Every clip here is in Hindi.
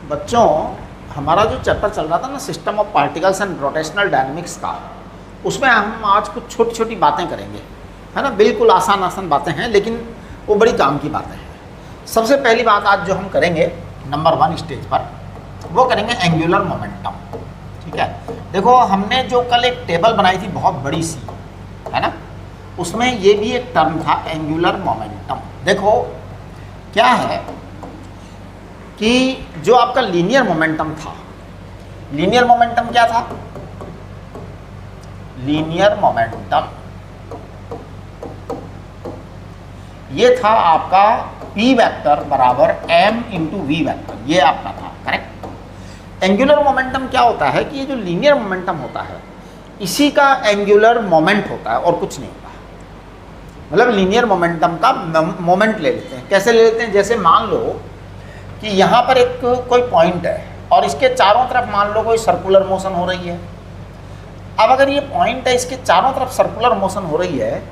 बच्चों, हमारा जो चैप्टर चल रहा था ना system of particles and rotational dynamics का, उसमें हम आज कुछ छोटी छोटी बातें करेंगे, है ना। बिल्कुल आसान आसान बातें हैं, लेकिन वो बड़ी काम की बातें हैं। सबसे पहली बात आज जो हम करेंगे नंबर 1 स्टेज पर, वो करेंगे एंगुलर मोमेंटम। ठीक है, देखो हमने जो कल एक टेबल बनाई थी बहुत बड़ी सी, है ना, उसमें ये भी एक टर्म था एंगुलर मोमेंटम। देखो क्या है कि जो आपका लीनियर मोमेंटम था, लीनियर मोमेंटम क्या था? लीनियर मोमेंटम ये था आपका p वेक्टर बराबर m इंटू वी वेक्टर, ये आपका था, करेक्ट। एंगुलर मोमेंटम क्या होता है कि ये जो लीनियर मोमेंटम होता है इसी का एंगुलर मोमेंट होता है और कुछ नहीं होता। मतलब लीनियर मोमेंटम का मोमेंट ले लेते हैं। कैसे ले लेते हैं? जैसे मान लो कि यहाँ पर एक कोई पॉइंट है और इसके चारों तरफ मान लो कोई सर्कुलर मोशन हो रही है। अब अगर ये पॉइंट है, इसके चारों तरफ सर्कुलर मोशन हो रही है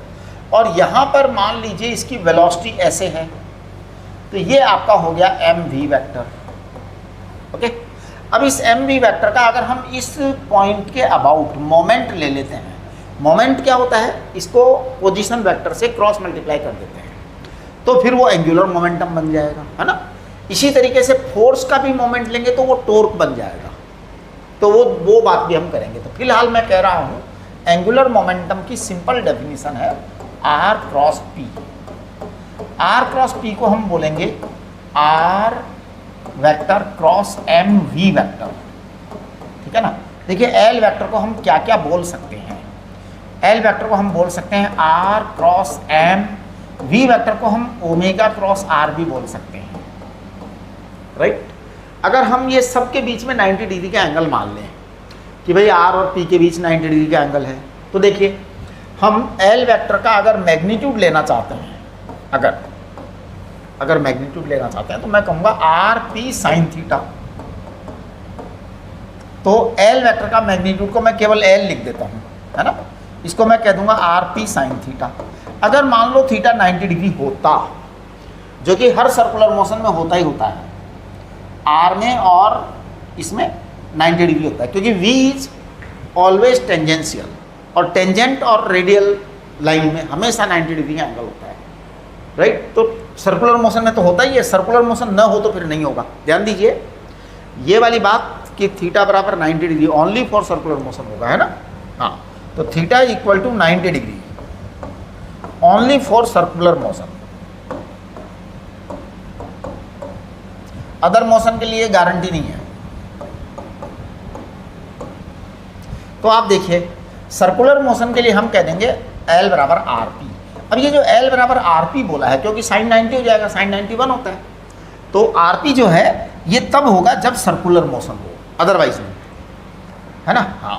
और यहाँ पर मान लीजिए इसकी वेलोसिटी ऐसे है, तो ये आपका हो गया एम वी वैक्टर। ओके, अब इस एम वी वैक्टर का अगर हम इस पॉइंट के अबाउट मोमेंट ले लेते हैं, मोमेंट क्या होता है? इसको पोजीशन वेक्टर से क्रॉस मल्टीप्लाई कर देते हैं, तो फिर वो एंगुलर मोमेंटम बन जाएगा, है ना। इसी तरीके से फोर्स का भी मोमेंट लेंगे तो वो टॉर्क बन जाएगा। तो वो बात भी हम करेंगे। तो फिलहाल मैं कह रहा हूँ एंगुलर मोमेंटम की सिंपल डेफिनेशन है r cross p. R cross p को हम बोलेंगे r vector cross m we vector, ठीक है ना। देखिए एल वेक्टर को हम क्या क्या बोल सकते हैं? एल वेक्टर को हम बोल सकते हैं r cross m, we vector को हम ओमेगा क्रॉस आर भी बोल सकते हैं, राइट। अगर हम ये सब के बीच में 90 डिग्री का एंगल मान लें कि भाई आर और पी के बीच 90 डिग्री का एंगल है, तो देखिए हम एल वेक्टर का अगर मैग्नीट्यूड लेना चाहते हैं, अगर मैग्नीट्यूड लेना चाहते हैं तो मैं कहूँगा आर पी साइन थीटा। तो एल वेक्टर का मैग्नीट्यूड को मैं केवल एल लिख देता हूँ, है ना। इसको मैं कह दूंगा आर पी साइन थीटा। अगर मान लो थीटा 90 डिग्री होता, जो कि हर सर्कुलर मोशन में होता ही होता है, आर में और इसमें 90 डिग्री होता है, क्योंकि v इज ऑलवेज टेंजेंशियल और टेंजेंट और रेडियल लाइन में हमेशा 90 डिग्री का एंगल होता है, राइट। तो सर्कुलर मोशन में तो होता ही है, सर्कुलर मोशन न हो तो फिर नहीं होगा। ध्यान दीजिए ये वाली बात कि थीटा बराबर 90 degree only for circular motion होगा, है ना। हाँ, तो theta equal to 90 degree only for circular motion. Other motion के लिए गारंटी नहीं है। तो आप देखिए सर्कुलर मोशन के लिए हम कह देंगे L बराबर आर पी। अब ये जो L बराबर आर पी बोला है क्योंकि साइन 90 हो जाएगा, साइन 91 होता है, तो आर पी जो है ये तब होगा जब सर्कुलर मोशन हो, अदरवाइज नहीं, है ना। हाँ,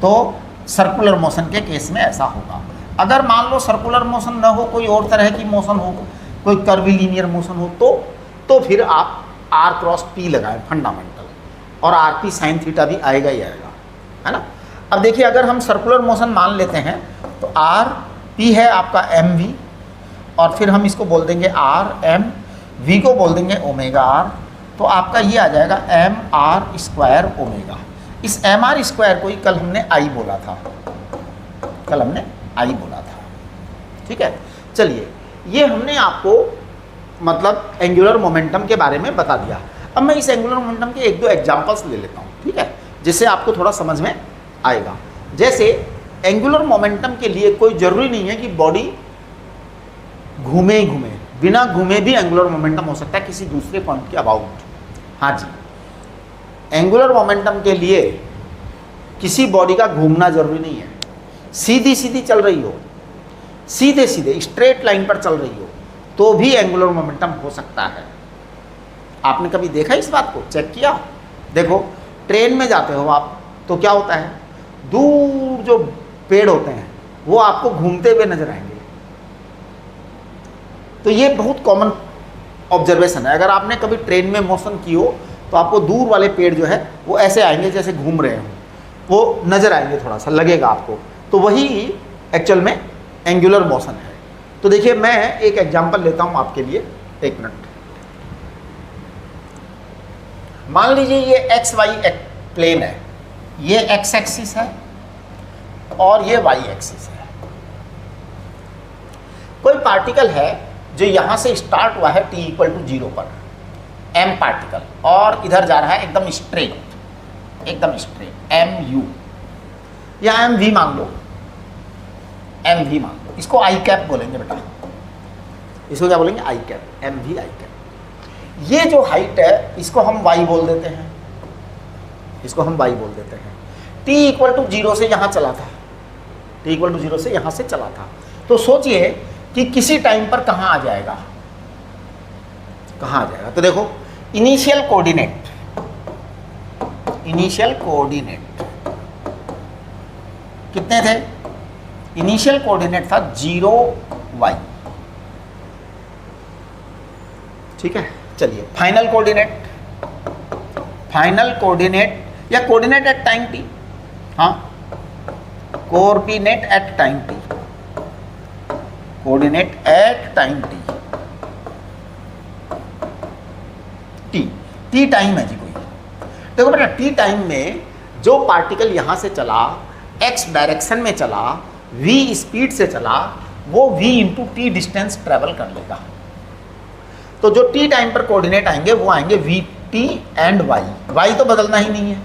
तो सर्कुलर मोशन के केस में ऐसा होगा। अगर मान लो सर्कुलर मोशन न हो, कोई और तरह की मोशन हो, कोई कर्वीलिनियर मोशन हो, तो फिर आप आर क्रॉस पी लगाएं फंडामेंटल, और आर पी साइन थीटा भी आएगा ही आएगा, है ना। अब देखिए अगर हम सर्कुलर मोशन मान लेते हैं तो आर पी है आपका एम वी, और फिर हम इसको बोल देंगे आर एम, वी को बोल देंगे ओमेगा आर, तो आपका ये आ जाएगा एम आर स्क्वायर ओमेगा। इस एम आर स्क्वायर को ही कल हमने आई बोला था, ठीक है। चलिए ये हमने आपको मतलब एंगुलर मोमेंटम के बारे में बता दिया। अब मैं इस एंगुलर मोमेंटम के एक दो एग्जांपल्स ले लेता हूँ, ठीक है, जिससे आपको थोड़ा समझ में आएगा। जैसे एंगुलर मोमेंटम के लिए कोई ज़रूरी नहीं है कि बॉडी घूमे ही घूमे, बिना घूमे भी एंगुलर मोमेंटम हो सकता है किसी दूसरे पॉइंट के अबाउट। हाँ जी, एंगुलर मोमेंटम के लिए किसी बॉडी का घूमना जरूरी नहीं है। सीधी सीधी चल रही हो, सीधे सीधे स्ट्रेट लाइन पर चल रही हो, तो भी एंगुलर मोमेंटम हो सकता है। आपने कभी देखा इस बात को, चेक किया? देखो ट्रेन में जाते हो आप तो क्या होता है, दूर जो पेड़ होते हैं वो आपको घूमते हुए नजर आएंगे। तो ये बहुत कॉमन ऑब्जर्वेशन है। अगर आपने कभी ट्रेन में मोशन की हो तो आपको दूर वाले पेड़ जो है वो ऐसे आएंगे जैसे घूम रहे हों, वो नजर आएंगे, थोड़ा सा लगेगा आपको। तो वही एक्चुअल में एंगुलर मोशन है। तो देखिए मैं एक एग्जांपल लेता हूं आपके लिए, एक मिनट। मान लीजिए ये एक्स वाई प्लेन है, ये एक्स एक्सिस है और ये वाई एक्सिस है। कोई पार्टिकल है जो यहां से स्टार्ट हुआ है t इक्वल टू 0 पर, m पार्टिकल, और इधर जा रहा है एकदम स्ट्रेट एम यू या एम वी मान लो, एम वी मान लो, इसको आई कैप बोलेंगे बेटा, इसको क्या बोलेंगे, I cap, M we I cap. ये जो हाइट है इसको हम y बोल देते हैं, इसको हम y बोल देते हैं। t इक्वल टू 0 से यहाँ चला था, t इक्वल टू 0 से यहाँ से चला था, तो सोचिए कि किसी टाइम पर कहाँ आ जाएगा, कहाँ आ जाएगा। तो देखो इनिशियल कोऑर्डिनेट कितने थे, इनिशियल कोऑर्डिनेट था 0 y, ठीक है। चलिए फाइनल कोऑर्डिनेट या कोऑर्डिनेट एट टाइम t, हाँ coordinate at time t, coordinate at time t time है जी कोई। देखो बेटा t टाइम में जो पार्टिकल यहां से चला, x डायरेक्शन में चला, v स्पीड से चला, वो v into T distance travel कर लेगा। तो जो t टाइम पर कोऑर्डिनेट आएंगे वो आएंगे v t एंड y तो बदलना ही नहीं है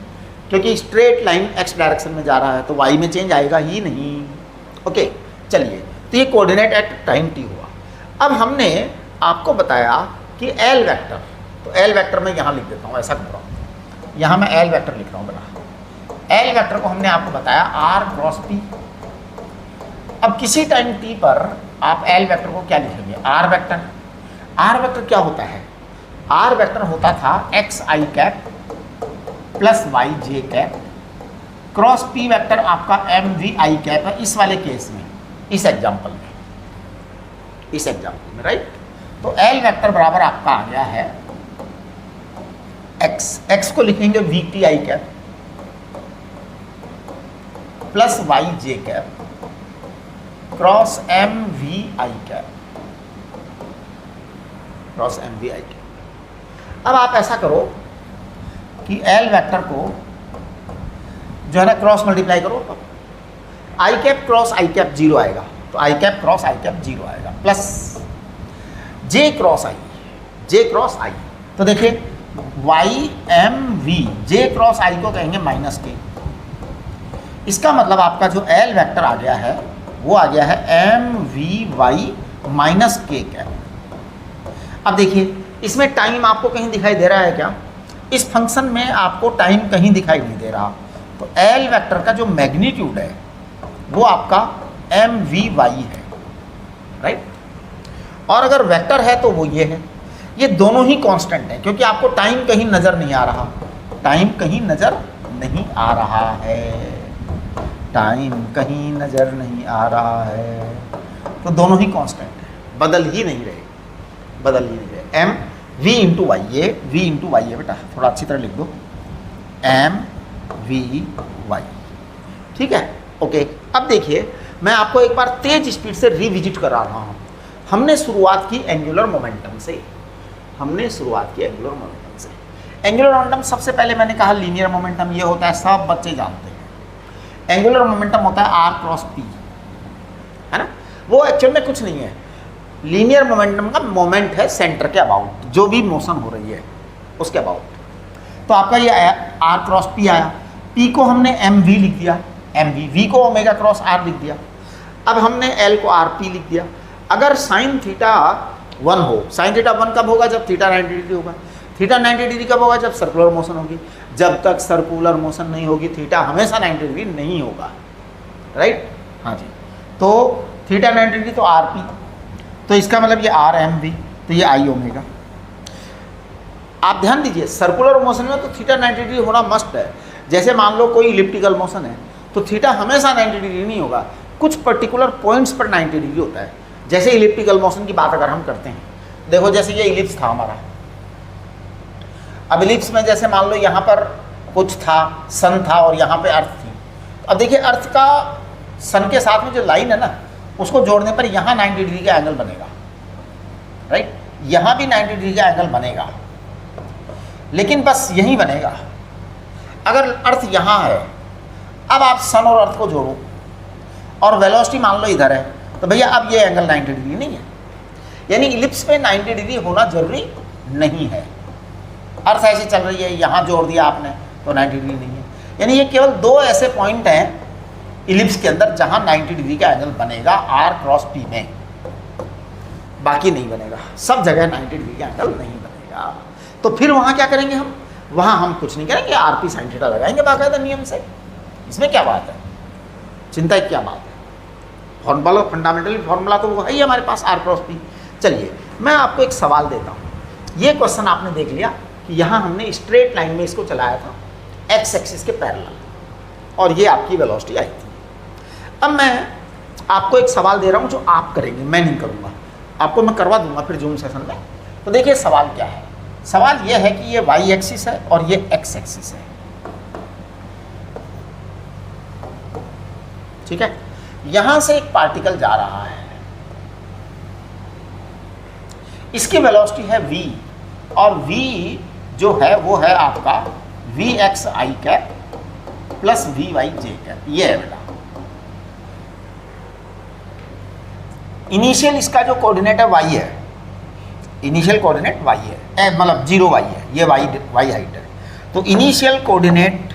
क्योंकि स्ट्रेट लाइन x डायरेक्शन में जा रहा है, तो y में चेंज आएगा ही नहीं। ओके चलिए, तो ये कोऑर्डिनेट एट टाइम t हुआ। अब हमने आपको बताया कि l वेक्टर, तो l वेक्टर मैं यहाँ लिख देता हूँ, ऐसा कर रहा हूँ, यहाँ मैं l वेक्टर लिख रहा हूँ बेटा। l वेक्टर को हमने आपको बताया r क्रॉस p। अब किसी टाइम t पर आप l वेक्टर को क्या लिखेंगे, r वेक्टर। r वेक्टर क्या होता है, r वेक्टर होता था x i cap plus y j cap cross p vector आपका m v i कैप है इस वाले केस में, इस एग्जाम्पल में, राइट। तो l वेक्टर बराबर आपका आ गया है x को लिखेंगे v t i cap plus y j cap cross m v i cap, cross m we I cap. अब आप ऐसा करो कि एल वेक्टर को जो है ना क्रॉस मल्टीप्लाई करो, तो I cap cross I cap 0 आएगा, तो I cap cross I cap 0 आएगा, प्लस जे क्रॉस आई। तो देखिए Y M V, J cross I को कहेंगे माइनस के। इसका मतलब आपका जो एल वेक्टर आ गया है वो आ गया है एम वी वाई माइनस के कैप। अब देखिए इसमें टाइम आपको कहीं दिखाई दे रहा है क्या, इस फंक्शन में आपको टाइम कहीं दिखाई नहीं दे रहा, तो एल वेक्टर का जो मैग्नीट्यूड है वो आपका एम वी वाई है, राइट। और अगर वेक्टर है तो वो ये है, ये दोनों ही कांस्टेंट हैं क्योंकि आपको टाइम कहीं नज़र नहीं आ रहा, टाइम कहीं नज़र नहीं आ रहा है, टाइम कहीं नज़र नहीं आ रहा है, तो दोनों ही कांस्टेंट हैं, बदल ही नहीं रहे। एम वी इंटू वाई, ये वी इंटू वाई है बेटा, थोड़ा अच्छी तरह लिख दो, एम वी वाई, ठीक है। ओके अब देखिए मैं आपको एक बार तेज स्पीड से रिविजिट करा रहा हूँ। हमने शुरुआत की एंगुलर मोमेंटम से, एंगुलर मोमेंटम सबसे पहले मैंने कहा लीनियर मोमेंटम ये होता है, सब बच्चे जानते हैं। एंगुलर मोमेंटम होता है आर क्रॉस पी, है ना। वो एक्चुअल में कुछ नहीं है, लीनियर मोमेंटम का मोमेंट है सेंटर के अबाउट, जो भी मोशन हो रही है उसके अबाउट। तो आपका ये आया आर क्रॉस पी आया, पी को हमने एम वी लिख दिया, एम वी, वी को ओमेगा क्रॉस आर लिख दिया। अब हमने एल को आर पी लिख दिया। अगर साइन थीटा 1 हो, साइन थीटा 1 कब होगा, जब थीटा 90 डिग्री होगा। थीटा 90 डिग्री कब होगा, जब सर्कुलर मोशन होगी। जब तक सर्कुलर मोशन नहीं होगी थीटा हमेशा 90 डिग्री नहीं होगा, राइट। हाँ जी, तो थीटा 90 डिग्री तो आर पी, तो इसका मतलब ये आर एम वी, तो ये आई ओमेगा। आप ध्यान दीजिए सर्कुलर मोशन में तो थीटा 90 डिग्री होना मस्ट है। जैसे मान लो कोई इलिप्टिकल मोशन है तो थीटा हमेशा 90 डिग्री नहीं होगा, कुछ पर्टिकुलर पॉइंट्स पर 90 डिग्री होता है। जैसे इलिप्टिकल मोशन की बात अगर हम करते हैं, देखो जैसे ये इलिप्स था हमारा, अब इलिप्स में जैसे मान लो यहाँ पर कुछ था, सन था और यहाँ पे अर्थ थी। अब देखिए अर्थ का सन के साथ में जो लाइन है ना, उसको जोड़ने पर यहाँ 90 डिग्री का एंगल बनेगा, राइट। यहाँ भी 90 डिग्री का एंगल बनेगा। लेकिन बस यही बनेगा। अगर अर्थ यहाँ है, अब आप सन और अर्थ को जोड़ो और वेलोसिटी मान लो इधर है, तो भैया अब ये एंगल 90 डिग्री नहीं है, यानी इलिप्स पे 90 डिग्री होना जरूरी नहीं है। अर्थ ऐसी चल रही है, यहाँ जोड़ दिया आपने तो 90 डिग्री नहीं है, यानी ये केवल दो ऐसे पॉइंट हैं इलिप्स के अंदर जहाँ 90 डिग्री का एंगल बनेगा आर क्रॉस पी में, बाकी नहीं बनेगा, सब जगह 90 डिग्री का एंगल नहीं बनेगा। तो फिर वहाँ क्या करेंगे हम, वहाँ हम कुछ नहीं करेंगे, आर पी साइन थीटा लगाएंगे बाकायदा नियम से। इसमें क्या बात है, चिंता क्या बात है, फॉर्मूला फंडामेंटली फॉर्मूला तो वो है ही हमारे पास आर क्रॉस पी। चलिए मैं आपको एक सवाल देता हूँ, ये क्वेश्चन आपने देख लिया कि यहाँ हमने स्ट्रेट लाइन में इसको चलाया था एक्स एक्सिस के पैरेलल और ये आपकी वेलोसिटी आई थी। अब मैं आपको एक सवाल दे रहा हूँ जो आप करेंगे, मैं नहीं करूँगा, आपको मैं करवा दूंगा फिर जूम सेशन में। तो देखिए सवाल क्या है, सवाल ये है कि ये वाई एक्सिस है और ये एक्स एक्सिस है, ठीक है। यहां से एक पार्टिकल जा रहा है, इसकी वेलोसिटी है v और v जो है वो है आपका v x i cap plus v y j cap, ये है बेटा। इनिशियल इसका जो कोऑर्डिनेट है y है, इनिशियल कोऑर्डिनेट y है, मतलब 0 y है, ये y हाइट है। तो इनिशियल कोऑर्डिनेट,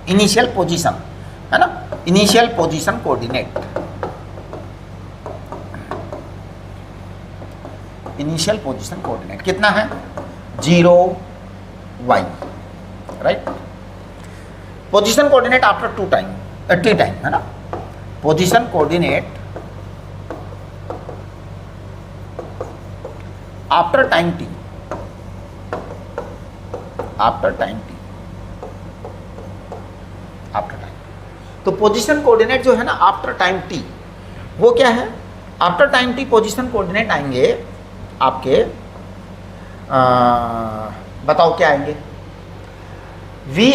इनिशियल पोजीशन है ना, initial position coordinate, initial position coordinate कितना है 0 y, right. Position coordinate after t time है ना, position coordinate after time t, after time t, after time. तो पोजीशन कोऑर्डिनेट जो है ना आफ्टर टाइम t, वो क्या है, after time t position coordinate आएंगे आपके, बताओ क्या आएंगे, वी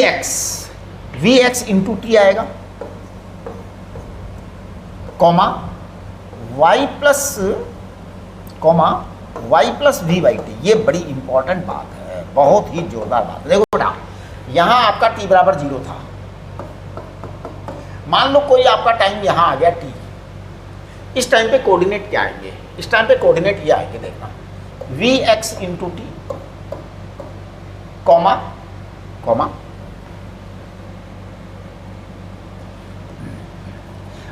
एक्स इंटू टी आएगा, comma y plus v y t. ये बड़ी इंपॉर्टेंट बात है, बहुत ही जोरदार बात है। देखो बेटा, यहाँ आपका t बराबर 0 था, मान लो कोई आपका टाइम यहाँ आ गया t, इस टाइम पे कोऑर्डिनेट क्या आएंगे, इस टाइम पे कोऑर्डिनेट ये आएंगे, देखना v x into t comma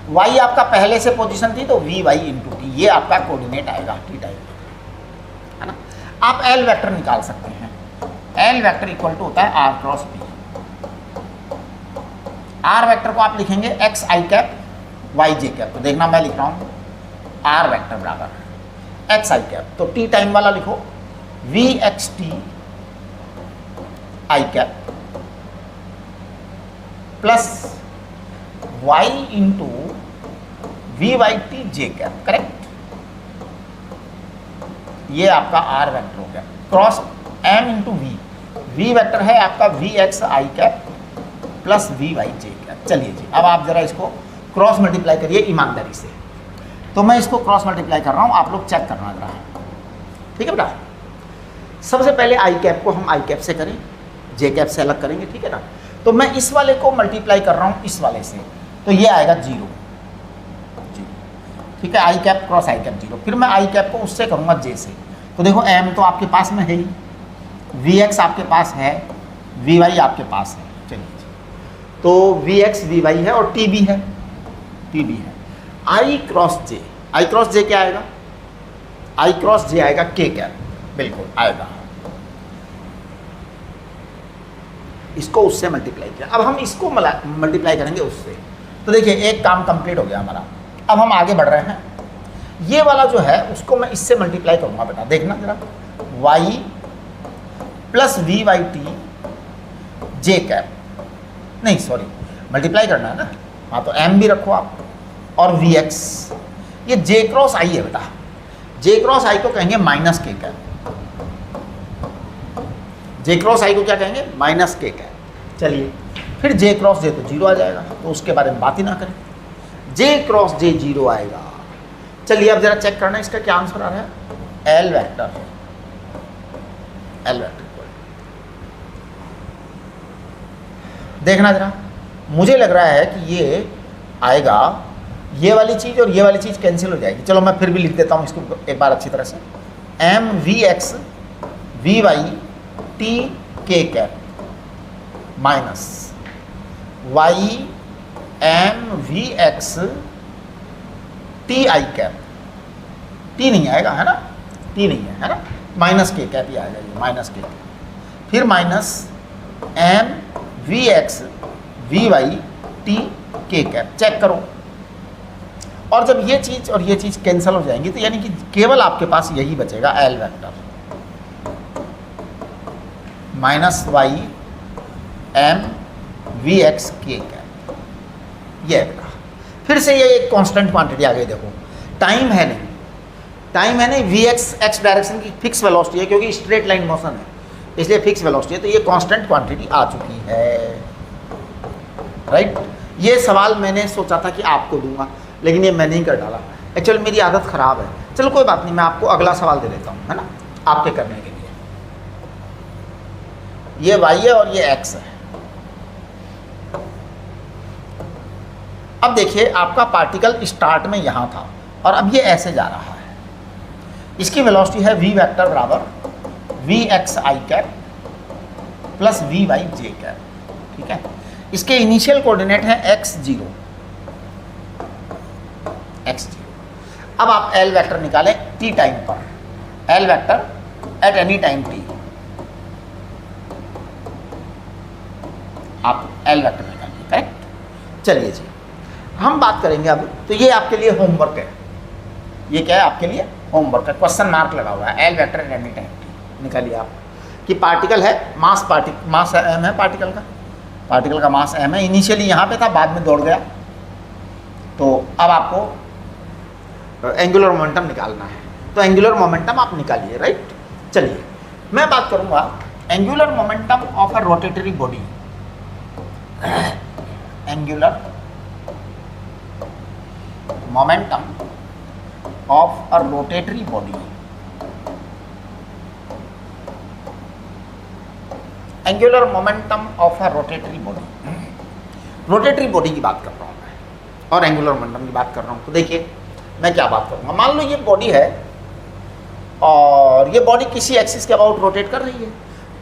y आपका पहले से पोजीशन थी तो वी वाई इंटू टी, ये आपका कोऑर्डिनेट आएगा टी टाइम, है ना। आप एल वेक्टर निकाल सकते हैं, एल वेक्टर इक्वल टू होता है r cross p. R vector को आप लिखेंगे x i cap y j cap, तो देखना मैं लिख रहा हूँ आर वेक्टर बराबर एक्स आई कैप, तो टी टाइम वाला लिखो v x T I cap plus y into v Y t j cap, correct. ये आपका आर वेक्टर हो गया, cross m into v vector है आपका v x i cap plus v y j cap. चलिए जी, अब आप जरा इसको क्रॉस मल्टीप्लाई करिए ईमानदारी से। तो मैं इसको क्रॉस मल्टीप्लाई कर रहा हूँ, आप लोग चेक करना जरा, ठीक है बेटा। सबसे पहले आई कैप को हम आई कैप से करें, जे कैप से अलग करेंगे, ठीक है ना। तो मैं इस वाले को मल्टीप्लाई कर रहा हूँ इस वाले से, तो ये आएगा 0, ठीक है, आई कैप क्रॉस आई कैप 0। फिर मैं आई कैप को उससे करूँगा जे से, तो देखो एम तो आपके पास में है ही, वी एक्स आपके पास है, वी वाई आपके पास है, चलिए जी। तो वी एक्स वी वाई है और टी बी है, टी बी है। आई क्रॉस जे क्या आएगा, आई क्रॉस जे आएगा के कैप, बिल्कुल आएगा। इसको उससे मल्टीप्लाई किया, अब हम इसको मल्टीप्लाई करेंगे उससे, तो देखिए एक काम कंप्लीट हो गया हमारा। अब हम आगे बढ़ रहे हैं, ये वाला जो है उसको मैं इससे मल्टीप्लाई करूंगा बेटा, देखना जरा y plus v Y t j cap, नहीं सॉरी मल्टीप्लाई करना है ना, हाँ तो m भी रखो आप और वी एक्स, ये जे क्रॉस आई है बेटा, जे क्रॉस आई को कहेंगे माइनस के कैप, जे क्रॉस आई को क्या कहेंगे माइनस के कैप। चलिए फिर जे क्रॉस जे तो 0 आ जाएगा, तो उसके बारे में बात ही ना करें, जे क्रॉस जे 0 आएगा। चलिए अब जरा चेक करना इसका क्या आंसर आ रहा है, L vector L vector equal, देखना जरा, मुझे लग रहा है कि ये आएगा, ये वाली चीज़ और ये वाली चीज़ कैंसिल हो जाएगी। चलो मैं फिर भी लिख देता हूँ इसको एक बार अच्छी तरह से, M we x we Y T के cap minus Y M we x T I cap, T नहीं आएगा है ना, टी नहीं है ना, माइनस के कैप ही आएगा, ये माइनस के, फिर minus m we x we Y T के कैप, चेक करो। और जब ये चीज़ और ये चीज़ कैंसिल हो जाएंगी तो यानी कि केवल आपके पास यही बचेगा L vector minus Y M we x k cap, ये आएगा। फिर से ये एक कांस्टेंट क्वांटिटी आ गई, देखो टाइम है नहीं, टाइम है नहीं, वी एक्स एक्स डायरेक्शन की फिक्स वेलोसिटी है क्योंकि स्ट्रेट लाइन मोशन है इसलिए फिक्स वेलोसिटी है, तो ये कांस्टेंट क्वांटिटी आ चुकी है, राइट। ये सवाल मैंने सोचा था कि आपको दूंगा लेकिन ये मैं नहीं कर डाला, एक्चुअली मेरी आदत ख़राब है। चलो कोई बात नहीं, मैं आपको अगला सवाल दे देता हूँ, है ना, आपके करने के लिए। ये y है और ये x है। अब देखिए आपका पार्टिकल स्टार्ट में यहाँ था और अब ये ऐसे जा रहा है, इसकी वेलोसिटी है v वेक्टर बराबर v x i cap plus v y j cap, ठीक है। इसके इनिशियल कोऑर्डिनेट है x0, x0। अब आप l वेक्टर निकालें t टाइम पर, l vector at any time t, आप l वेक्टर निकालिए, करेक्ट। चलिए जी हम बात करेंगे अब, तो ये आपके लिए होमवर्क है, ये क्या है आपके लिए होमवर्क है, क्वेश्चन मार्क लगा हुआ है, l vector at any time t निकालिए आप, कि पार्टिकल है, मास m है, पार्टिकल का मास m है, इनिशियली यहाँ पे था बाद में दौड़ गया, तो अब आपको एंगुलर मोमेंटम निकालना है, तो एंगुलर मोमेंटम आप निकालिए, राइट। चलिए मैं बात करूँगा angular momentum of a rotatory body, angular momentum of a rotatory body, angular momentum of a rotatory body, rotatory body की बात कर रहा हूँ मैं और एंगुलर मोमेंटम की बात कर रहा हूँ। तो देखिए मैं क्या बात करूँगा, मान लो ये बॉडी है और ये बॉडी किसी एक्सिस के अबाउट रोटेट कर रही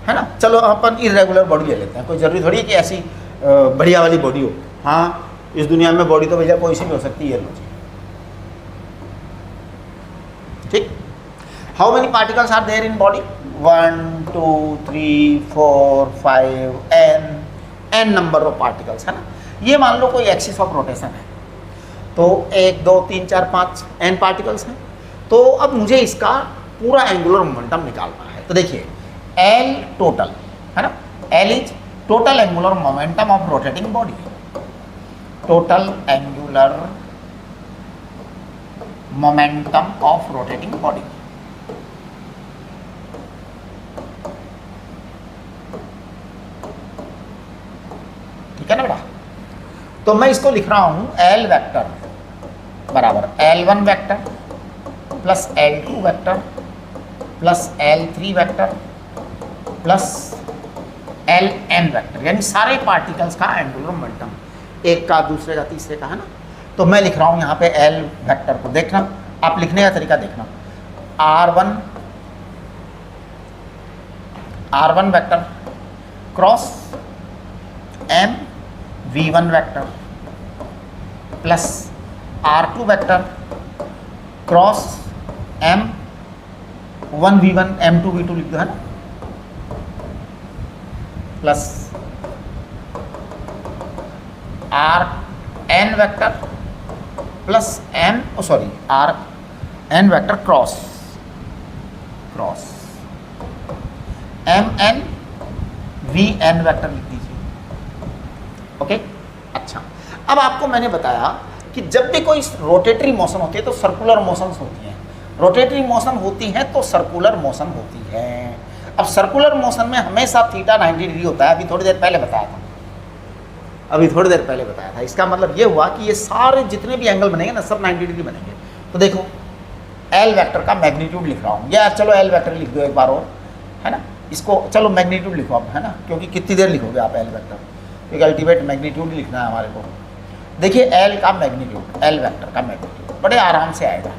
है ना। चलो अपन इरेगुलर बॉडी ले लेते हैं, कोई जरूरी थोड़ी है कि ऐसी बढ़िया वाली बॉडी हो, हाँ इस दुनिया में बॉडी तो भैया कोई सी भी हो सकती है, ठीक। How many particles are there in body, 1 2 3 4 5 n number of particles, है ना। ये मान लो कोई एक्सिस ऑफ रोटेशन है, तो 1 2 3 4 5 n पार्टिकल्स हैं, तो अब मुझे इसका पूरा एंगुलर मोमेंटम निकालना है। तो देखिए L टोटल, है ना, L is total angular momentum of rotating body, total angular momentum of rotating body, ठीक है ना बेटा। तो मैं इसको लिख रहा हूं L वेक्टर बराबर L1 vector plus L2 vector plus L3 vector plus Ln vector, यानी सारे पार्टिकल्स का एंगुलर मोमेंटम, एक का दूसरे का तीसरे का, है ना। तो मैं लिख रहा हूं यहाँ पे L वेक्टर को, देखना आप लिखने का तरीका देखना, R1 vector cross M V1 vector plus R2 vector cross M1 V1 M2 V2 लिख दो, है ना, plus Rn vector plus Rn vector cross Mn Vn vector लिख दीजिए, ओके। अच्छा अब आपको मैंने बताया कि जब भी कोई रोटेटरी मोशन होती है तो सर्कुलर मोशंस होती हैं, रोटेटरी मोशन होती है तो सर्कुलर मोशन होती है। अब सर्कुलर मोशन में हमेशा थीटा 90 डिग्री होता है, अभी थोड़ी देर पहले बताया था, इसका मतलब ये हुआ कि ये सारे जितने भी एंगल बनेंगे ना सब 90 डिग्री बनेंगे। तो देखो L वेक्टर का मैग्नीट्यूड लिख रहा हूँ, या चलो L वेक्टर लिख दो एक बार और, है ना। इसको चलो मैग्नीट्यूड लिखो आप, है ना, क्योंकि कितनी देर लिखोगे आप एल वेक्टर, क्योंकि अल्टीमेट मैग्नीट्यूड लिखना है हमारे को। देखिए एल का मैग्नीट्यूड, एल वेक्टर का मैग्नीट्यूड बड़े आराम से आएगा।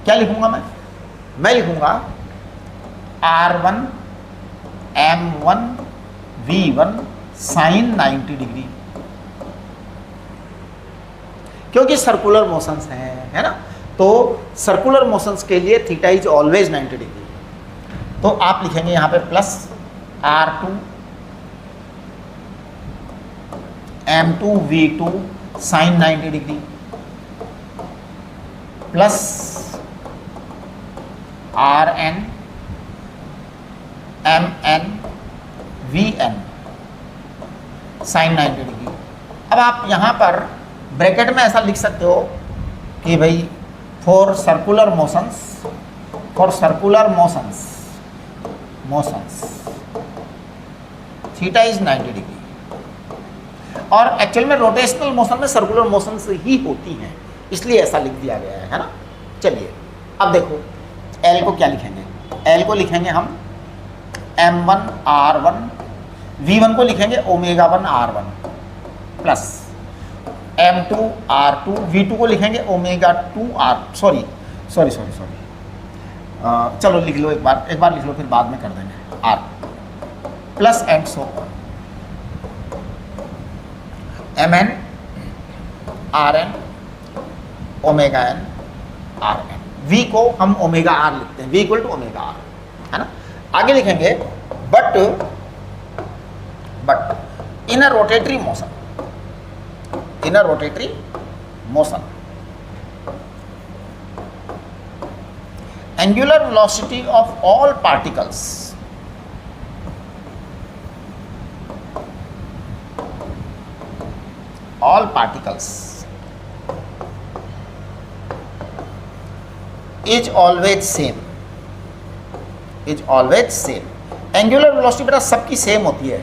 क्या लिखूंगा मैं लिखूंगा R1 M1 V1 sine 90 degree, क्योंकि सर्कुलर मोशंस हैं, है ना, तो सर्कुलर मोशंस के लिए थीटा इज ऑलवेज 90 डिग्री। तो आप लिखेंगे यहाँ पे plus R2 M2 V2 sine 90 degree plus RN MN VN sine 90 degree. अब आप यहाँ पर ब्रैकेट में ऐसा लिख सकते हो कि भाई for circular motions theta is 90 degree. और एक्चुअल में रोटेशनल मोशन में सर्कुलर मोशंस ही होती हैं, इसलिए ऐसा लिख दिया गया है ना। चलिए अब देखो एल को क्या लिखेंगे, एल को लिखेंगे हम M1 R1, V1 को लिखेंगे omega 1 R1 plus M2 R2, V2 को लिखेंगे ओमेगा 2 R, सॉरी चलो लिख लो एक बार लिख लो, फिर बाद में कर देंगे R plus and so MN RN omega N RN, V को हम ओमेगा R लिखते हैं, V equal to omega R, है ना। आगे लिखेंगे but in a rotatory motion angular velocity of all particles is always same। Angular velocity बेटा सबकी सेम होती है,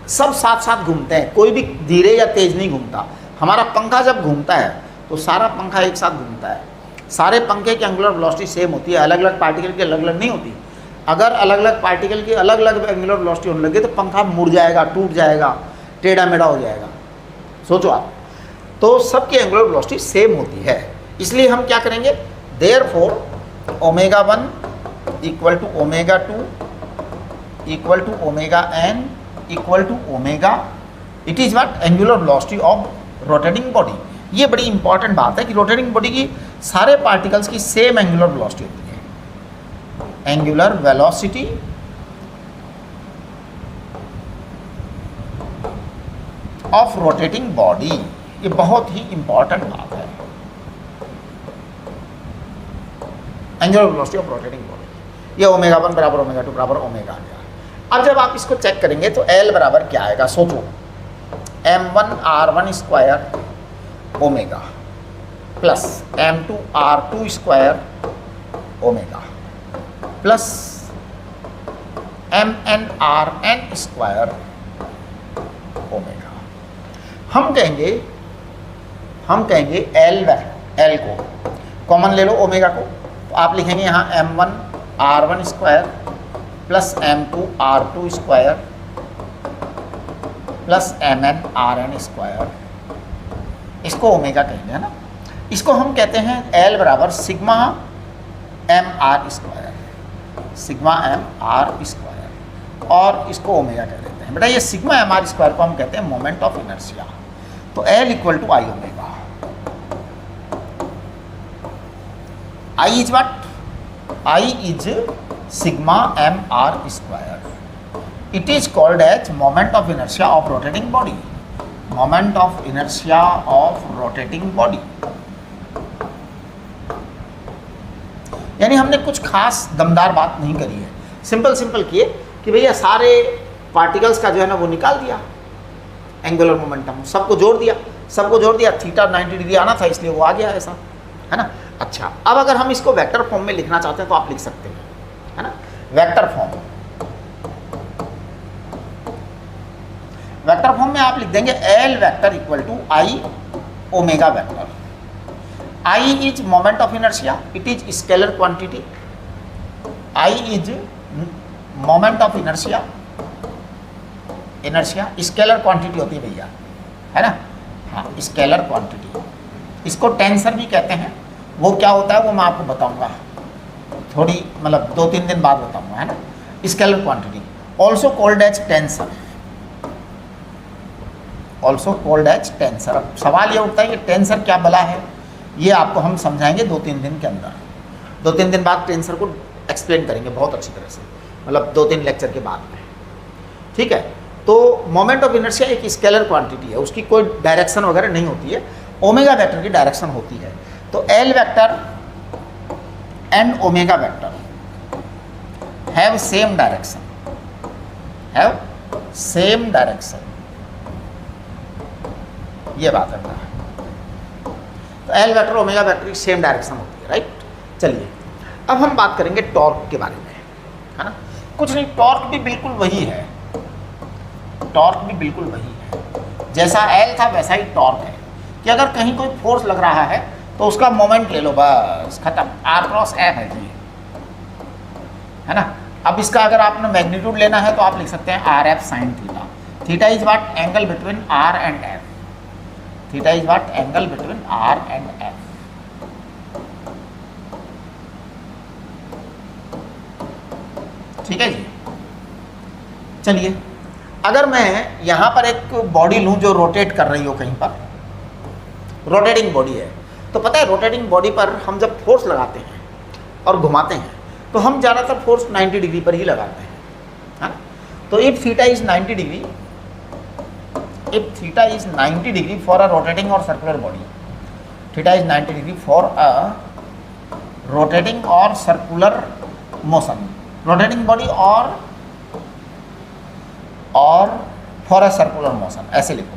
सब साथ साथ घूमते हैं, कोई भी धीरे या तेज नहीं घूमता। हमारा पंखा जब घूमता है तो सारा पंखा एक साथ घूमता है, सारे पंखे की एंगुलर वेलोसिटी सेम होती है, अलग अलग पार्टिकल की अलग अलग नहीं होती। अगर अलग अलग पार्टिकल की अलग अलग एंगुलर वेलोसिटी होने लगे तो पंखा मुड़ जाएगा, टूट जाएगा, टेढ़ा मेढ़ा हो जाएगा। सोचो आप, तो सबकी एंगुलर वेलोसिटी सेम होती है, इसलिए हम क्या करेंगे, therefore omega 1 equal to omega 2 equal to omega n equal to omega, it is what angular velocity of rotating body. ये बड़ी इंपॉर्टेंट बात है कि रोटेटिंग बॉडी की सारे पार्टिकल्स की सेम एंगुलर वेलोसिटी होती है। Angular velocity of rotating body, ये बहुत ही इंपॉर्टेंट बात है। Angular velocity of rotating body, ये ओमेगा 1 बराबर ओमेगा 2 बराबर ओमेगा आ गया। अब जब आप इसको चेक करेंगे तो L बराबर क्या आएगा, सोचो, M1 R1 square omega plus M2 R2 square omega plus MN RN square omega. हम कहेंगे L को कॉमन ले लो ओमेगा को, तो आप लिखेंगे यहाँ M1 R1 square plus M2 R2 square plus MN RN square, इसको ओमेगा कहेंगे, है ना। इसको हम कहते हैं L बराबर सिग्मा MR स्क्वायर, और इसको ओमेगा कह देते हैं। बेटा ये सिग्मा MR स्क्वायर को हम कहते हैं मोमेंट ऑफ इनर्शिया। तो L equal to I omega, I is what, I is sigma MR square. It is called as moment of inertia of rotating body, moment of inertia of rotating body. यानी हमने कुछ खास दमदार बात नहीं करी है, सिंपल किए कि भैया सारे पार्टिकल्स का जो है ना वो निकाल दिया, एंगुलर मोमेंटम सबको जोड़ दिया, थीटा 90 डिग्री आना था इसलिए वो आ गया ऐसा, है ना। अच्छा, अब अगर हम इसको वेक्टर फॉर्म में लिखना चाहते हैं तो आप लिख सकते हैं, है ना। वेक्टर फॉर्म में आप लिख देंगे L vector equal to I omega vector. I is moment of inertia, it is scalar quantity, I is moment of inertia, inertia scalar quantity होती है भैया, है ना, हाँ स्केलर क्वांटिटी, इसको टेंसर भी कहते हैं। वो क्या होता है वो मैं आपको बताऊंगा थोड़ी, मतलब 2-3 दिन बाद बताऊंगा, है ना। Scalar quantity also called as tensor, also called as tensor. अब सवाल ये उठता है कि टेंसर क्या भला है, ये आपको हम समझाएंगे 2-3 दिन के अंदर। 2-3 दिन बाद टेंसर को एक्सप्लेन करेंगे बहुत अच्छी तरह से, मतलब 2-3 लेक्चर के बाद में, ठीक है। तो मोमेंट ऑफ इनर्शिया एक स्केलर क्वांटिटी है, उसकी कोई डायरेक्शन वगैरह नहीं होती है, ओमेगा वेक्टर की डायरेक्शन होती है। तो L vector and omega vector have same direction, have same direction, ये बात है। तो एल वेक्टर ओमेगा वेक्टर की सेम डायरेक्शन होती है, राइट। चलिए अब हम बात करेंगे टॉर्क के बारे में, है ना। कुछ नहीं, टॉर्क भी बिल्कुल वही है, टॉर्क भी बिल्कुल वही है, जैसा एल था वैसा ही टॉर्क है कि अगर कहीं कोई फोर्स लग रहा है तो उसका मोमेंट ले लो, बस खत्म, आर क्रॉस एफ है जी, है ना। अब इसका अगर आपने मैग्नीट्यूड लेना है तो आप लिख सकते हैं R F sine theta. Theta is what, angle between R and F, theta is what, angle between R and F. ठीक है जी। चलिए अगर मैं यहां पर एक बॉडी लूं जो रोटेट कर रही हो कहीं पर, रोटेटिंग बॉडी है, तो पता है रोटेटिंग बॉडी पर हम जब फोर्स लगाते हैं और घुमाते हैं तो हम ज़्यादातर फोर्स 90 डिग्री पर ही लगाते हैं, हाँ। तो if theta is 90 degree, if theta is 90 degree for a rotating or circular body, theta is 90 degree for a rotating or circular motion, rotating body or for a circular motion, ऐसे लिखो।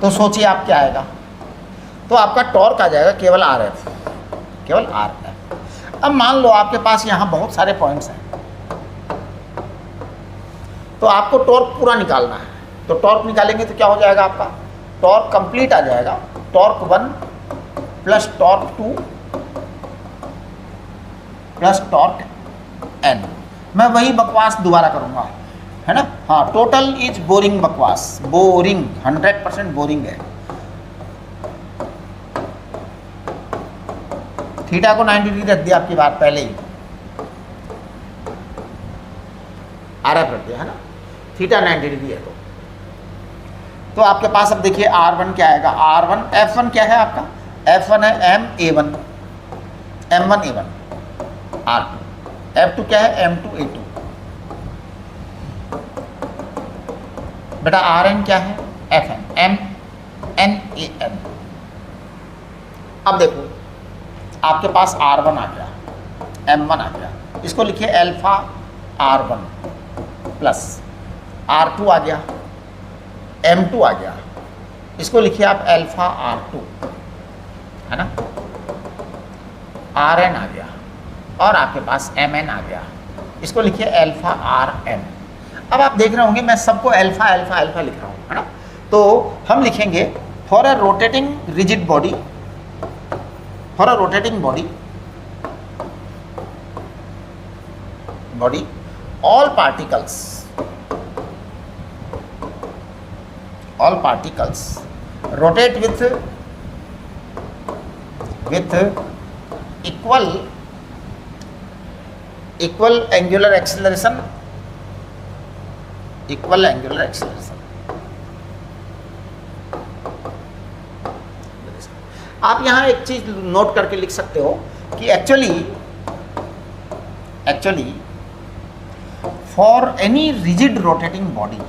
तो सोचिए आप क्या आएगा, तो आपका टॉर्क आ जाएगा केवल आर एफ, केवल आर एफ। अब मान लो आपके पास यहाँ बहुत सारे पॉइंट्स हैं, तो आपको टॉर्क पूरा निकालना है, तो टॉर्क निकालेंगे तो क्या हो जाएगा आपका, टॉर्क कंप्लीट आ जाएगा, torque 1 plus torque 2 plus torque n। मैं वही बकवास दोबारा करूंगा, है ना, हाँ। टोटल इज बोरिंग बकवास, बोरिंग, 100% बोरिंग है। थीटा को 90 डिग्री रख दिया आपकी बात पहले ही, आर एफ रख दिया, है ना, थीटा 90 डिग्री है। तो आपके पास अब देखिए R1 क्या आएगा, R1 F1 क्या है आपका, F1 है M1A1, M1A1, R2 F2 क्या है, M2A2, बेटा Rn क्या है, Fn, MNAN। अब देखो आपके पास R1 आ गया, M1 आ गया, इसको लिखिए अल्फा R1 प्लस R2 आ गया, M2 आ गया, इसको लिखिए आप अल्फा R2, है ना, Rn आ गया, और आपके पास Mn आ गया, इसको लिखिए अल्फा Rn। अब आप देख रहे होंगे मैं सबको अल्फा अल्फा अल्फा लिख रहा हूँ, है ना। तो हम लिखेंगे for a rotating rigid body, for a rotating body, all particles rotate with equal angular acceleration, आप यहाँ एक चीज नोट करके लिख सकते हो कि actually for any rigid rotating body,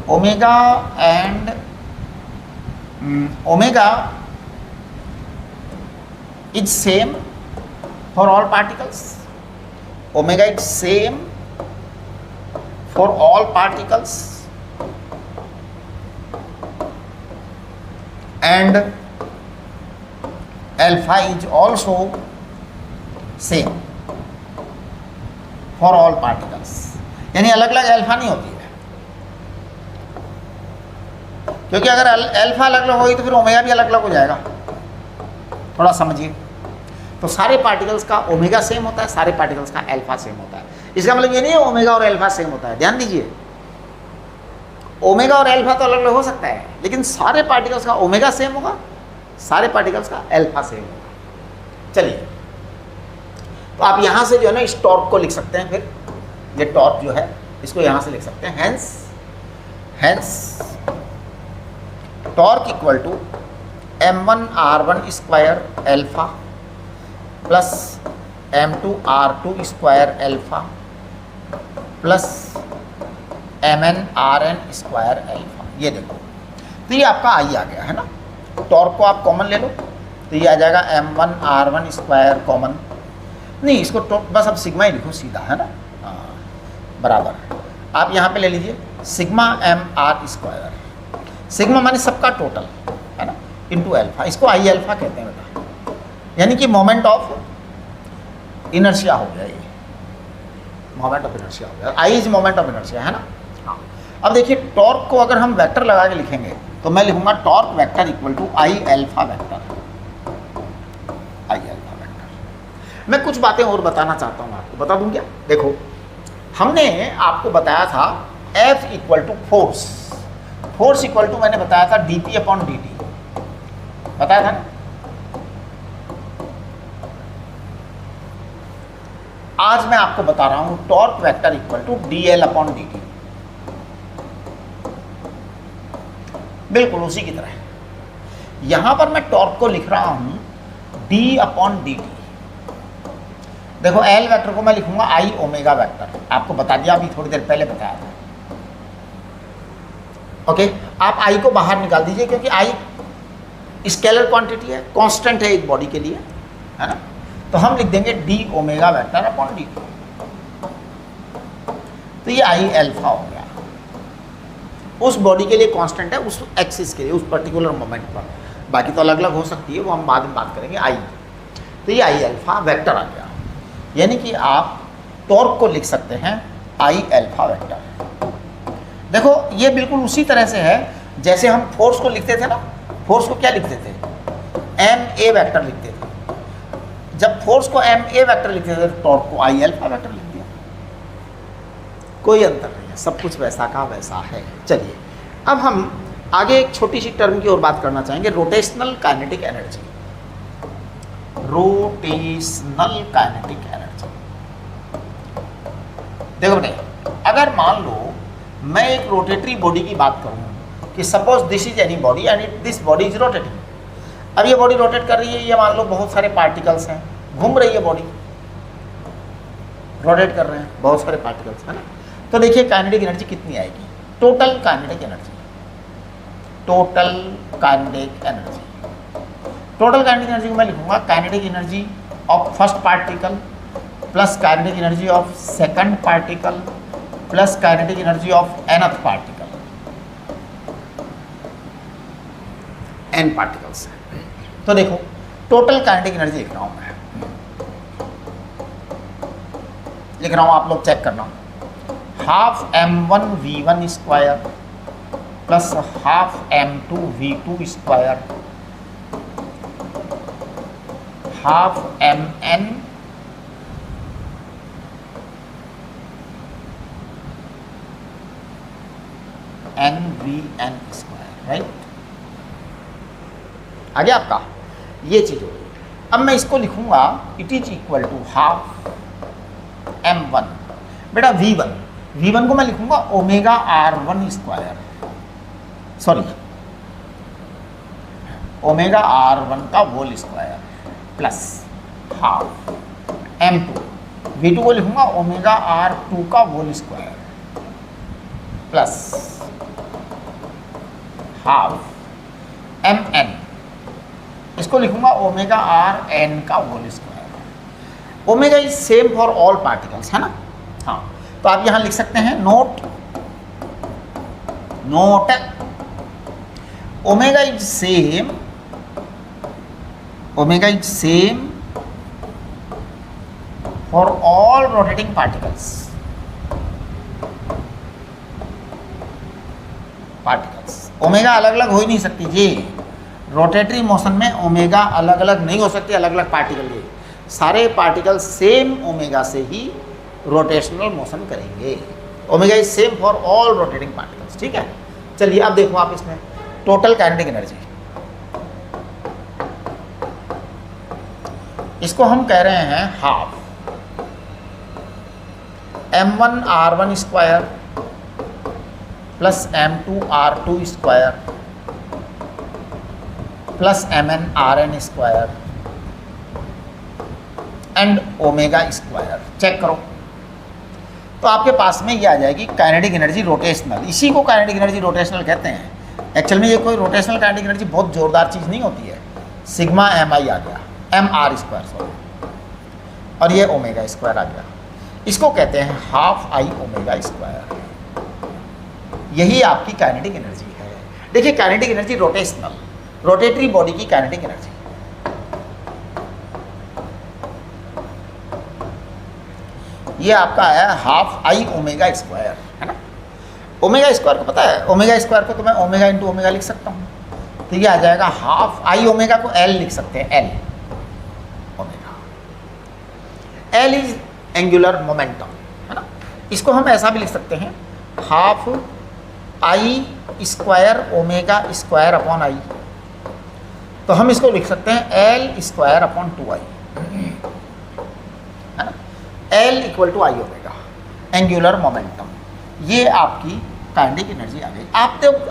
omega and omega is same for all particles, omega is same for all particles, and alpha is also same for all particles। यानी अलग अलग अल्फा नहीं होती है, क्योंकि अगर अल्फा अलग अलग होगी तो फिर ओमेगा भी अलग अलग हो जाएगा। थोड़ा समझिए, तो सारे पार्टिकल्स का ओमेगा सेम होता है, सारे पार्टिकल्स का अल्फा सेम होता है। इसका मतलब ये नहीं है ओमेगा और अल्फा सेम होता है, ध्यान दीजिए। ओमेगा और अल्फा तो अलग अलग हो सकता है, लेकिन सारे पार्टिकल्स का ओमेगा सेम होगा, सारे पार्टिकल्स का अल्फा सेम होगा। चलिए, तो आप यहां से जो है ना इस टॉर्क को लिख सकते हैं, फिर ये टॉर्क जो है इसको यहां से लिख सकते हैं, hence torque equal to m1r1 square alpha plus m2r2 square alpha plus mn/rn square alpha. ये देखो, तो ये आपका आई आ गया है ना। टॉर्क को आप कॉमन ले लो, तो ये आ जाएगा m1r1 स्क्वायर कॉमन, नहीं इसको बस अब सिग्मा ही लिखो सीधा, है ना। हाँ, बराबर आप यहाँ पे ले लीजिए सिग्मा mr स्क्वायर, सिग्मा माने सबका टोटल, है ना, इंटू अल्फा। इसको आई अल्फा कहते हैं बेटा, यानी कि मोमेंट ऑफ इनर्शिया हो गया, ये मोमेंट ऑफ इनर्शिया हो गया। आई इज मोमेंट ऑफ इनर्शिया, है ना। हाँ, अब देखिए टॉर्क को अगर हम वेक्टर लगा के लिखेंगे तो मैं लिखूंगा torque vector equal to I alpha vector, I alpha vector. मैं कुछ बातें और बताना चाहता हूँ आपको, बता दूं क्या? देखो, हमने आपको बताया था F equal to force, force equal to मैंने बताया था dp अपॉन dt, बताया था ना। आज मैं आपको बता रहा हूं torque vector equal to dl upon dt, बिल्कुल उसी की तरह। यहां पर मैं टॉर्क को लिख रहा हूं d अपॉन dt। देखो L वेक्टर को मैं लिखूंगा I ओमेगा वेक्टर, आपको बता दिया अभी थोड़ी देर पहले बताया था। ओके, आप I को बाहर निकाल दीजिए, क्योंकि I स्केलर क्वांटिटी है, कांस्टेंट है एक बॉडी के लिए, है ना। तो हम लिख देंगे d omega vector upon dt, तो ये I अल्फा हो गया। उस बॉडी के लिए कांस्टेंट है, उस एक्सिस के लिए, उस पर्टिकुलर मोमेंट पर, बाकी तो अलग अलग हो सकती है, वो हम बाद में बात करेंगे। I, तो ये I अल्फा वेक्टर आ गया, यानी कि आप टॉर्क को लिख सकते हैं I अल्फा वेक्टर। देखो ये बिल्कुल उसी तरह से है जैसे हम फोर्स को लिखते थे ना, फोर्स को क्या लिखते थे? ma वेक्टर लिखते थे। जब फोर्स को ma वेक्टर लिखते थे, टॉर्क को I अल्फा वेक्टर लिख दिया, कोई अंतर नहीं है, सब कुछ वैसा का वैसा है। चलिए, अब हम आगे एक छोटी सी टर्म की ओर बात करना चाहेंगे, rotational kinetic energy. Rotational kinetic energy, देखो बेटे, अगर मान लो मैं एक रोटेटरी बॉडी की बात करूं कि suppose this is any body and this body is rotating. अब ये बॉडी रोटेट कर रही है, ये मान लो बहुत सारे पार्टिकल्स हैं, घूम रही है बॉडी, रोटेट कर रहे हैं बहुत सारे पार्टिकल्स, है ना। तो देखिए काइनेटिक एनर्जी कितनी आएगी, total kinetic energy, total kinetic energy. Total kinetic energy को मैं लिखूंगा kinetic energy of first particle plus kinetic energy of second particle plus kinetic energy of nth particle, n particles है। तो देखो टोटल काइनेटिक एनर्जी लिख रहा हूं मैं, लिख रहा हूं, आप लोग चेक करना। Half m1v1 square plus half m2v2 square half mn nvn square, right. आगे आपका ये चीज हो गई। अब मैं इसको लिखूंगा it is equal to half m1, बेटा v1 को मैं लिखूंगा omega r1 square, sorry omega r1 का whole square plus half m2, v2 को लिखूंगा ओमेगा r2 का whole square plus half mn, इसको लिखूंगा ओमेगा rn का whole square. Omega is same for all particles, है ना। हाँ, तो आप यहां लिख सकते हैं note omega is same for all rotating particles. Particles. ओमेगा अलग अलग हो ही नहीं सकती जी, रोटेटरी मोशन में ओमेगा अलग अलग नहीं हो सकती, अलग अलग पार्टिकल ये सारे पार्टिकल सेम ओमेगा से ही रोटेशनल मोशन करेंगे। Omega is same for all rotating particles, ठीक है। चलिए अब देखो आप इसमें टोटल काइनेटिक एनर्जी, इसको हम कह रहे हैं half m1r1 square plus m2r2 square plus mn/rn square and omega square. Check करो तो आपके पास में ये आ जाएगी काइनेटिक एनर्जी रोटेशनल। इसी को काइनेटिक एनर्जी रोटेशनल कहते हैं। एक्चुअल में ये कोई रोटेशनल काइनेटिक एनर्जी बहुत जोरदार चीज़ नहीं होती है। सिग्मा mi आ गया, mr स्क्वायर सॉरी, और ये ओमेगा स्क्वायर आ गया। इसको कहते हैं हाफ आई ओमेगा स्क्वायर। यही आपकी काइनेटिक एनर्जी है। देखिए kinetic energy rotational, rotatory body की काइनेटिक एनर्जी, ये आपका आया हाफ आई ओमेगा स्क्वायर, है ना। ओमेगा स्क्वायर को पता है, ओमेगा स्क्वायर को तो मैं ओमेगा इंटू ओमेगा लिख सकता हूँ, तो ये आ जाएगा हाफ आई ओमेगा को एल लिख सकते हैं, L omega. L is angular momentum, है ना। इसको हम ऐसा भी लिख सकते हैं half I square omega square upon I, तो हम इसको लिख सकते हैं एल स्क्वायर अपॉन 2i, है ना। L equal to I omega, angular momentum. ये आपकी काइनेटिक एनर्जी आ गई।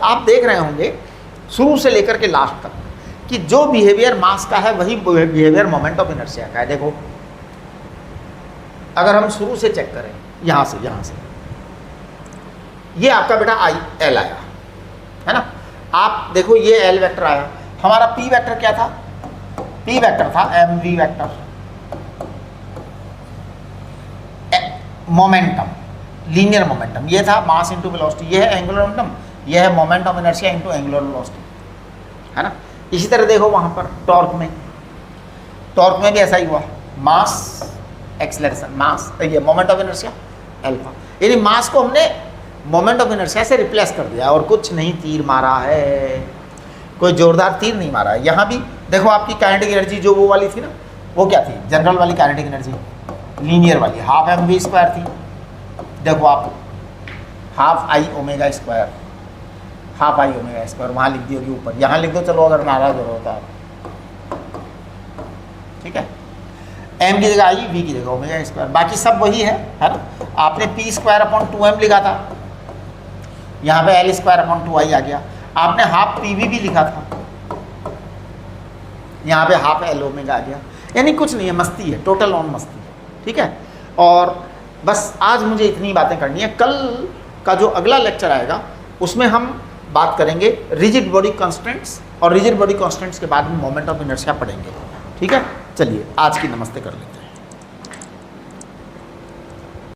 आप देख रहे होंगे शुरू से लेकर के लास्ट तक कि जो बिहेवियर मास का है वही बिहेवियर मोमेंट ऑफ इनर्शिया का है। देखो अगर हम शुरू से चेक करें, यहाँ से ये आपका बेटा आई एल आया, है ना। आप देखो ये एल वेक्टर आया, हमारा पी वेक्टर क्या था, पी वेक्टर था M we vector, momentum linear momentum, ये था मास इनटू वेलोसिटी, ये है एंगुलर मोमेंटम, ये है moment of inertia into angular velocity, है ना। इसी तरह देखो वहाँ पर टॉर्क में भी ऐसा ही हुआ, मास एक्सेलरेशन, मास ये मोमेंट ऑफ इनर्शिया अल्फा, यानी मास को हमने मोमेंट ऑफ इनर्शिया से रिप्लेस कर दिया और कुछ नहीं तीर मारा है, कोई जोरदार तीर नहीं मारा है। यहाँ भी देखो आपकी काइनेटिक एनर्जी जो वो वाली थी ना, वो क्या थी, जनरल वाली काइनेटिक एनर्जी, लीनियर वाली हाफ एम वी स्क्वायर थी। देखो आप half I omega square, half I omega square वहाँ लिख दी होगी ऊपर, यहाँ लिख दो चलो अगर नाराज हो रहा होता है, ठीक है। एम की जगह आई, वी की जगह ओमेगा स्क्वायर, बाकी सब वही है ना। आपने पी स्क्वायर अपॉन 2m लिखा था, यहाँ पे एल स्क्वायर अपॉन 2i आ गया। आपने हाफ पी वी भी लिखा था, यहाँ पे हाफ एल ओमेगा आ गया। यानी कुछ नहीं है, मस्ती है, टोटल ऑन मस्ती है, ठीक है। और बस आज मुझे इतनी बातें करनी है। कल का जो अगला लेक्चर आएगा उसमें हम बात करेंगे रिजिड बॉडी कॉन्स्टेंट्स, और रिजिड बॉडी कॉन्स्टेंट्स के बाद में मोमेंट ऑफ इनर्शिया पढ़ेंगे, ठीक है। चलिए आज की नमस्ते कर लेते हैं।